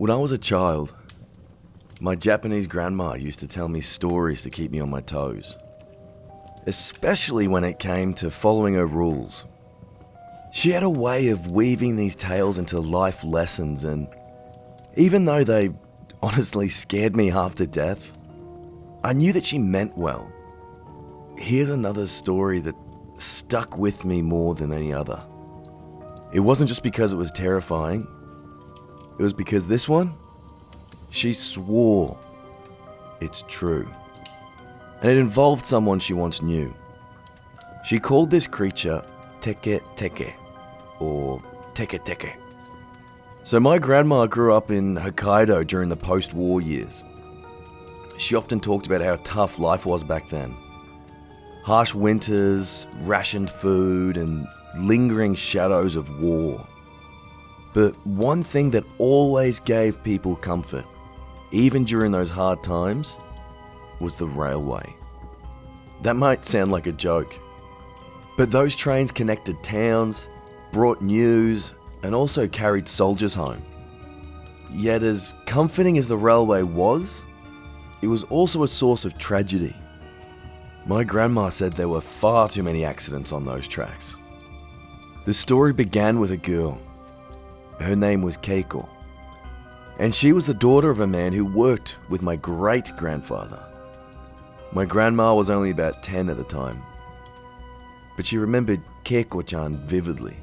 When I was a child, my Japanese grandma used to tell me stories to keep me on my toes, especially when it came to following her rules. She had a way of weaving these tales into life lessons, and even though they honestly scared me half to death, I knew that she meant well. Here's another story that stuck with me more than any other. It wasn't just because it was terrifying. It was because this one, she swore it's true. And it involved someone she once knew. She called this creature Teke-Teke, or Teke-Teke. So my grandma grew up in Hokkaido during the post-war years. She often talked about how tough life was back then. Harsh winters, rationed food, and lingering shadows of war. But one thing that always gave people comfort, even during those hard times, was the railway. That might sound like a joke, but those trains connected towns, brought news, and also carried soldiers home. Yet as comforting as the railway was, it was also a source of tragedy. My grandma said there were far too many accidents on those tracks. The story began with a girl. Her name was Keiko, and she was the daughter of a man who worked with my great-grandfather. My grandma was only about 10 at the time, but she remembered Keiko-chan vividly.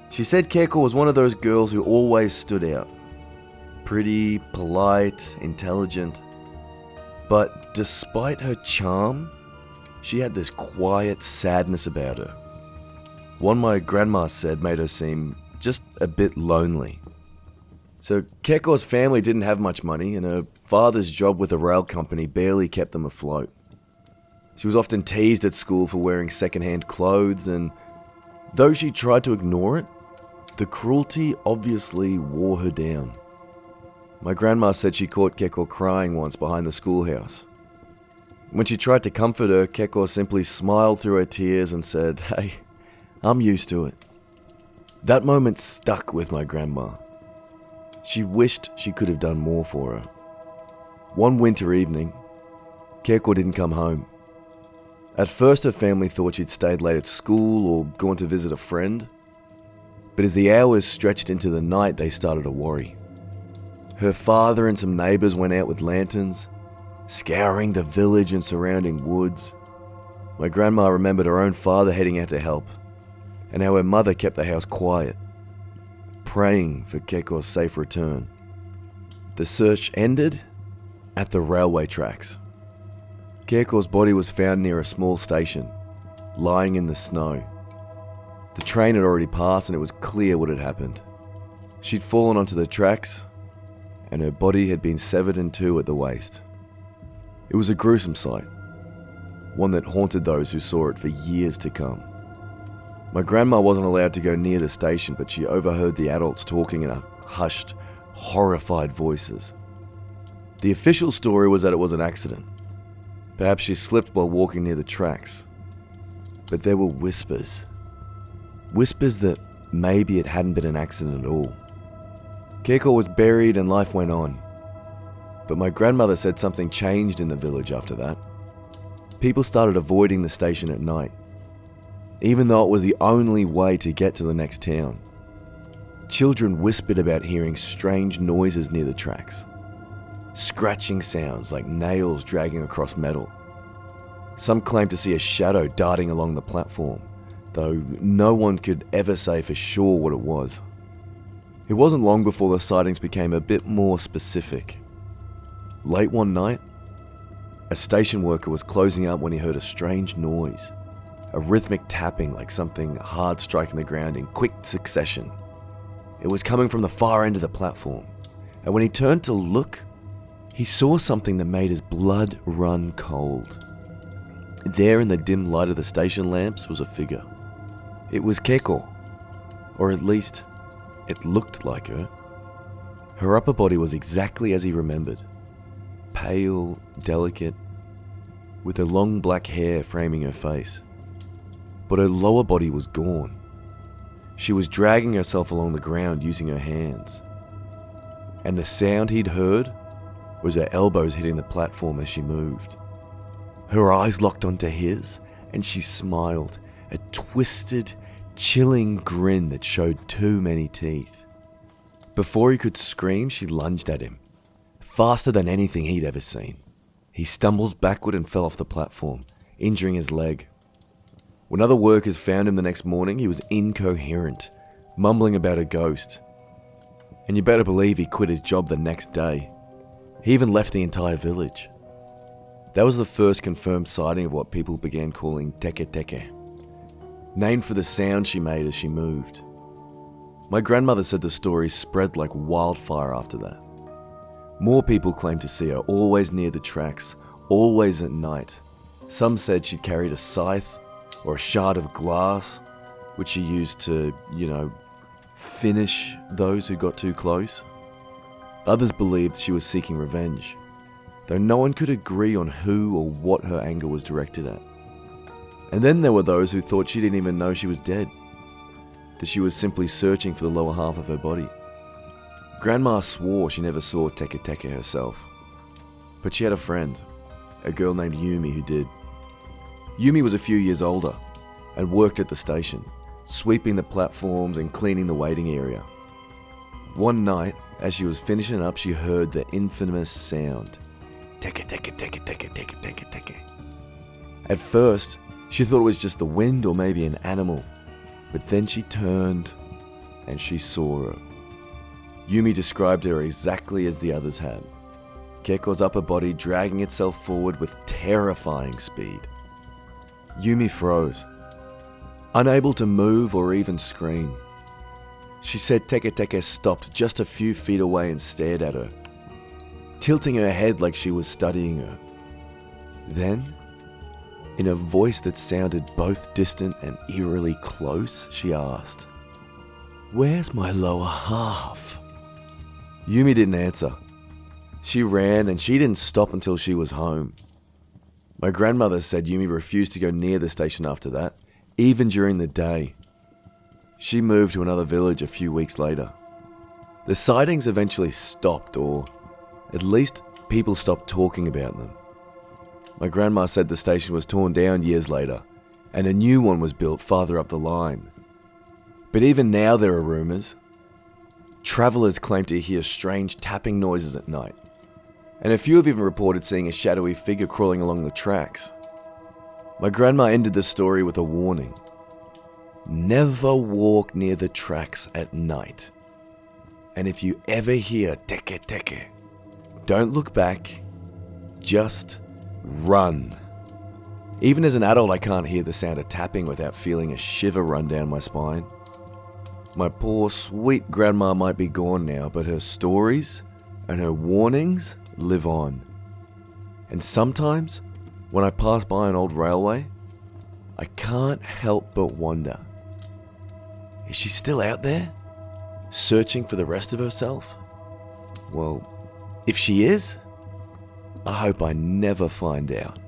She said Keiko was one of those girls who always stood out. Pretty, polite, intelligent, but despite her charm, she had this quiet sadness about her. One my grandma said made her seem just a bit lonely. So Keiko's family didn't have much money, and her father's job with a rail company barely kept them afloat. She was often teased at school for wearing second-hand clothes, and though she tried to ignore it, the cruelty obviously wore her down. My grandma said she caught Keiko crying once behind the schoolhouse. When she tried to comfort her, Keiko simply smiled through her tears and said, "Hey, I'm used to it." That moment stuck with my grandma. She wished she could have done more for her. One winter evening, Keiko didn't come home. At first, her family thought she'd stayed late at school or gone to visit a friend. But as the hours stretched into the night, they started to worry. Her father and some neighbors went out with lanterns, scouring the village and surrounding woods. My grandma remembered her own father heading out to help, and how her mother kept the house quiet, praying for Keiko's safe return. The search ended at the railway tracks. Keiko's body was found near a small station, lying in the snow. The train had already passed and it was clear what had happened. She'd fallen onto the tracks, and her body had been severed in two at the waist. It was a gruesome sight, one that haunted those who saw it for years to come. My grandma wasn't allowed to go near the station, but she overheard the adults talking in hushed, horrified voices. The official story was that it was an accident. Perhaps she slipped while walking near the tracks. But there were whispers. Whispers that maybe it hadn't been an accident at all. Keiko was buried and life went on. But my grandmother said something changed in the village after that. People started avoiding the station at night, even though it was the only way to get to the next town. Children whispered about hearing strange noises near the tracks. Scratching sounds like nails dragging across metal. Some claimed to see a shadow darting along the platform, though no one could ever say for sure what it was. It wasn't long before the sightings became a bit more specific. Late one night, a station worker was closing up when he heard a strange noise. A rhythmic tapping like something hard striking the ground in quick succession. It was coming from the far end of the platform, and when he turned to look, he saw something that made his blood run cold. There in the dim light of the station lamps was a figure. It was Keiko, or at least, it looked like her. Her upper body was exactly as he remembered. Pale, delicate, with her long black hair framing her face. But her lower body was gone. She was dragging herself along the ground using her hands. and the sound he'd heard was her elbows hitting the platform as she moved. Her eyes locked onto his, and she smiled, a twisted, chilling grin that showed too many teeth. Before he could scream, she lunged at him, faster than anything he'd ever seen. He stumbled backward and fell off the platform, injuring his leg. When other workers found him the next morning, he was incoherent, mumbling about a ghost. And you better believe he quit his job the next day. He even left the entire village. That was the first confirmed sighting of what people began calling Teke-Teke, named for the sound she made as she moved. My grandmother said the story spread like wildfire after that. More people claimed to see her, always near the tracks, always at night. Some said she carried a scythe or a shard of glass, which she used to, finish those who got too close. Others believed she was seeking revenge, though no one could agree on who or what her anger was directed at. And then there were those who thought she didn't even know she was dead, that she was simply searching for the lower half of her body. Grandma swore she never saw Teke-Teke herself, but she had a friend, a girl named Yumi, who did. Yumi was a few years older and worked at the station, sweeping the platforms and cleaning the waiting area. One night, as she was finishing up, she heard the infamous sound, Teke-Teke, Teke-Teke, Teke-Teke, Teke. At first, she thought it was just the wind or maybe an animal, but then she turned and she saw her. Yumi described her exactly as the others had. Keiko's upper body dragging itself forward with terrifying speed. Yumi froze, unable to move or even scream. She said Teke-Teke stopped just a few feet away and stared at her, tilting her head like she was studying her. Then, in a voice that sounded both distant and eerily close, she asked, "Where's my lower half?" Yumi didn't answer. She ran and she didn't stop until she was home. My grandmother said Yumi refused to go near the station after that, even during the day. She moved to another village a few weeks later. The sightings eventually stopped, or at least people stopped talking about them. My grandma said the station was torn down years later, and a new one was built farther up the line. But even now there are rumours. Travellers claim to hear strange tapping noises at night, and a few have even reported seeing a shadowy figure crawling along the tracks. My grandma ended the story with a warning. Never walk near the tracks at night. And if you ever hear Teke-Teke, don't look back, just run. Even as an adult, I can't hear the sound of tapping without feeling a shiver run down my spine. My poor, sweet grandma might be gone now, but her stories and her warnings live on. And sometimes, when I pass by an old railway, I can't help but wonder, is she still out there, searching for the rest of herself? Well, if she is, I hope I never find out.